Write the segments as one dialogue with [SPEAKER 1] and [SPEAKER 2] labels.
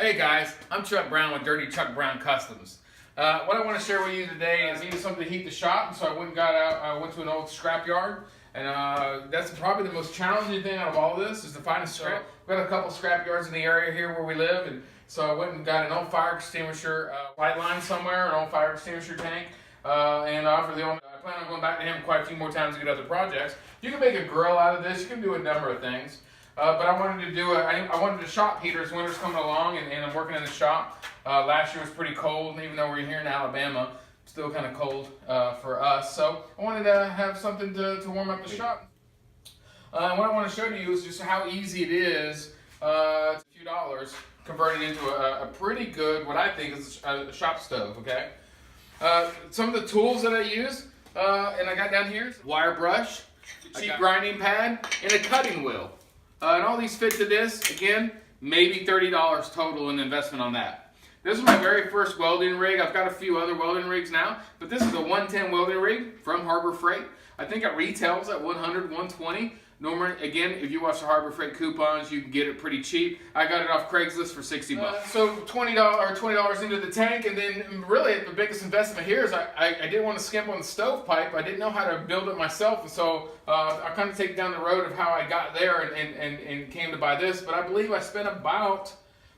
[SPEAKER 1] Hey guys, I'm Chuck Brown with Dirty Chuck Brown Customs. What I want to share with you today is I needed something to heat the shop, so I went and got out. I went to an old scrap yard, and that's probably the most challenging thing out of all of this is to find a scrap. We've got a couple scrap yards in the area here where we live, and so I went and got an old fire extinguisher light line somewhere, an old fire extinguisher tank, and I plan on going back to him quite a few more times to get other projects. You can make a grill out of this. You can do a number of things. But I wanted to do I wanted to shop heaters. Winter's coming along, and I'm working in the shop. Last year was pretty cold, even though we're here in Alabama, still kind of cold for us. So I wanted to have something to warm up the shop. What I want to show you is just how easy it is, a few dollars, convert it into a pretty good, what I think is a shop stove, okay? Some of the tools that I use, and I got down here, wire brush, a cheap grinding pad, and a cutting wheel. And all these fit to this, again, maybe $30 total in investment on that. This is my very first welding rig. I've got a few other welding rigs now, but this is a 110 welding rig from Harbor Freight. I think it retails at $100, $120. Normally, again, if you watch the Harbor Freight coupons, you can get it pretty cheap. I got it off Craigslist for 60 bucks. So $20 into the tank, and then really the biggest investment here is I didn't want to skimp on the stovepipe. I didn't know how to build it myself, and so I kind of take down the road of how I got there and came to buy this. But I believe I spent about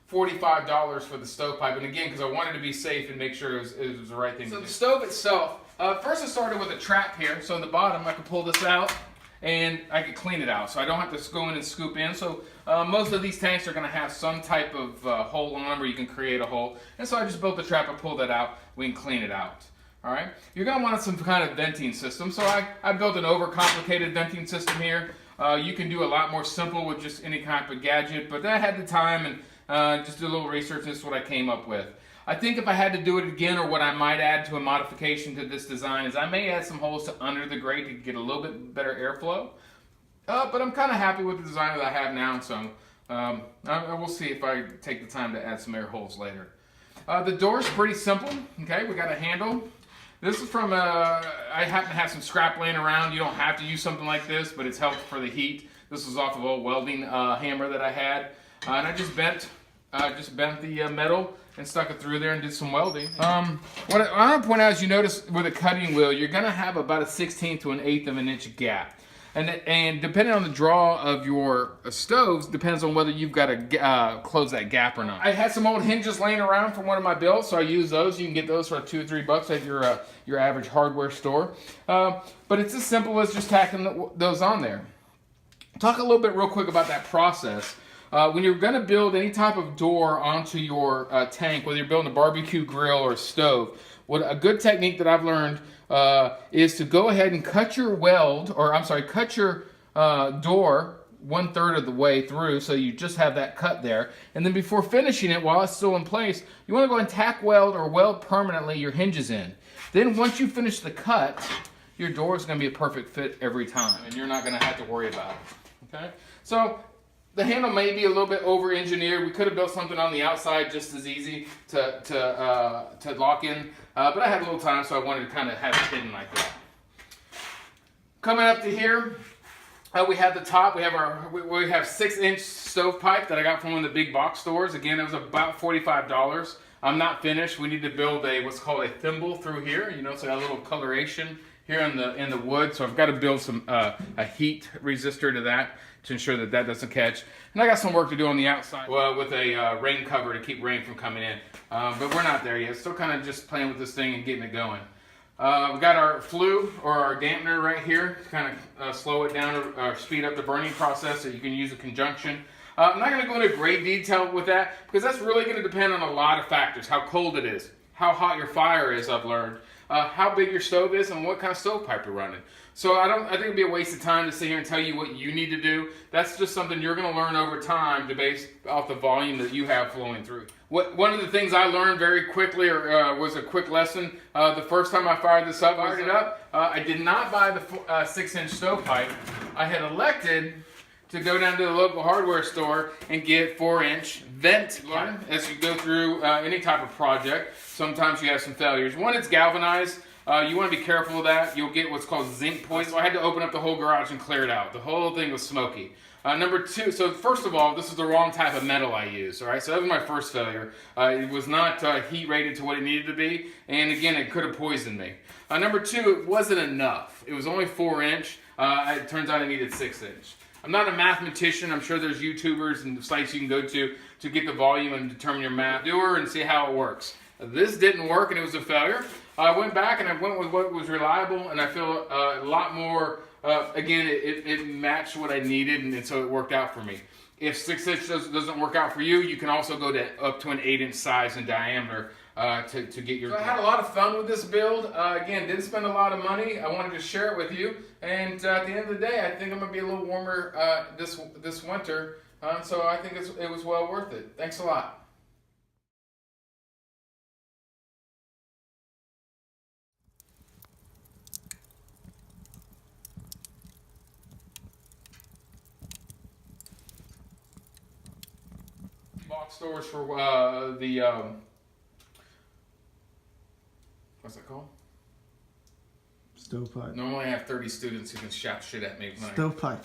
[SPEAKER 1] $45 for the stovepipe, and again, because I wanted to be safe and make sure it was the right thing to do. So the stove itself, first I started with a trap here. So on the bottom, I could pull this out, and I could clean it out, so I don't have to go in and scoop in. So most of these tanks are going to have some type of hole on them where you can create a hole. And so I just built the trap, I pulled that out, we can clean it out. All right, you're going to want some kind of venting system. So I built an overcomplicated venting system here. You can do a lot more simple with just any kind of gadget, but I had the time and just did a little research, and this is what I came up with. I think if I had to do it again, or what I might add to a modification to this design, is I may add some holes to under the grate to get a little bit better airflow. But I'm kind of happy with the design that I have now, so I will see if I take the time to add some air holes later. The door's pretty simple. Okay, we got a handle. This is from, I happen to have some scrap laying around. You don't have to use something like this, but it's helpful for the heat. This was off of a welding hammer that I had. And I just bent the metal and stuck it through there and did some welding. What I want to point out is, you notice with a cutting wheel, you're going to have about a 1/16 to an 1/8 of an inch gap. And depending on the draw of your stoves, depends on whether you've got to close that gap or not. I had some old hinges laying around from one of my builds, so I used those. You can get those for $2 or $3 at your average hardware store. But it's as simple as just tacking those on there. Talk a little bit real quick about that process. When you're going to build any type of door onto your tank, whether you're building a barbecue grill or a stove, a good technique that I've learned is to go ahead and cut your cut your door 1/3 of the way through, so you just have that cut there. And then before finishing it, while it's still in place, you want to go and tack weld or weld permanently your hinges in. Then once you finish the cut, your door is going to be a perfect fit every time, and you're not going to have to worry about it. Okay, so the handle may be a little bit over-engineered. We could have built something on the outside just as easy to lock in, but I had a little time, so I wanted to kind of have it hidden like that. Coming up to here, we have the top. We have 6-inch stovepipe that I got from one of the big box stores. Again, it was about $45. I'm not finished. We need to build what's called a thimble through here. You know, so I got a little coloration here in the wood, so I've got to build some a heat resistor to that to ensure that that doesn't catch. And I got some work to do on the outside with a rain cover to keep rain from coming in. But we're not there yet. Still kind of just playing with this thing and getting it going. We've got our flue or our dampener right here to kind of slow it down or speed up the burning process, so you can use a conjunction. I'm not going to go into great detail with that, because that's really going to depend on a lot of factors. How cold it is, how hot your fire is, I've learned, how big your stove is, and what kind of stovepipe you're running. So I think it'd be a waste of time to sit here and tell you what you need to do. That's just something you're going to learn over time to base off the volume that you have flowing through. One of the things I learned very quickly was a quick lesson. The first time I fired it up, I did not buy the 6-inch stovepipe. I had elected to go down to the local hardware store and get 4-inch vent pipe. As you go through any type of project, sometimes you have some failures. One, it's galvanized. You want to be careful of that. You'll get what's called zinc poison. So I had to open up the whole garage and clear it out. The whole thing was smoky. Number two, so first of all, this is the wrong type of metal I used, all right? So that was my first failure. It was not heat rated to what it needed to be, and again, it could have poisoned me. Number two, it wasn't enough. It was only 4-inch. It turns out I needed 6-inch. I'm not a mathematician. I'm sure there's YouTubers and sites you can go to get the volume and determine your math. Do her and see how it works. This didn't work, and it was a failure. I went back and I went with what was reliable, and I feel a lot more. Again, it matched what I needed, and so it worked out for me. If 6-inch doesn't work out for you, you can also go to up to an 8-inch size in diameter to get your. So I had a lot of fun with this build. Again, didn't spend a lot of money. I wanted to share it with you, and at the end of the day, I think I'm gonna be a little warmer this winter. So I think it was well worth it. Thanks a lot. Box stores for what's it called?
[SPEAKER 2] Stovepipe.
[SPEAKER 1] Normally I have 30 students who can shout shit at me.
[SPEAKER 2] Stovepipe.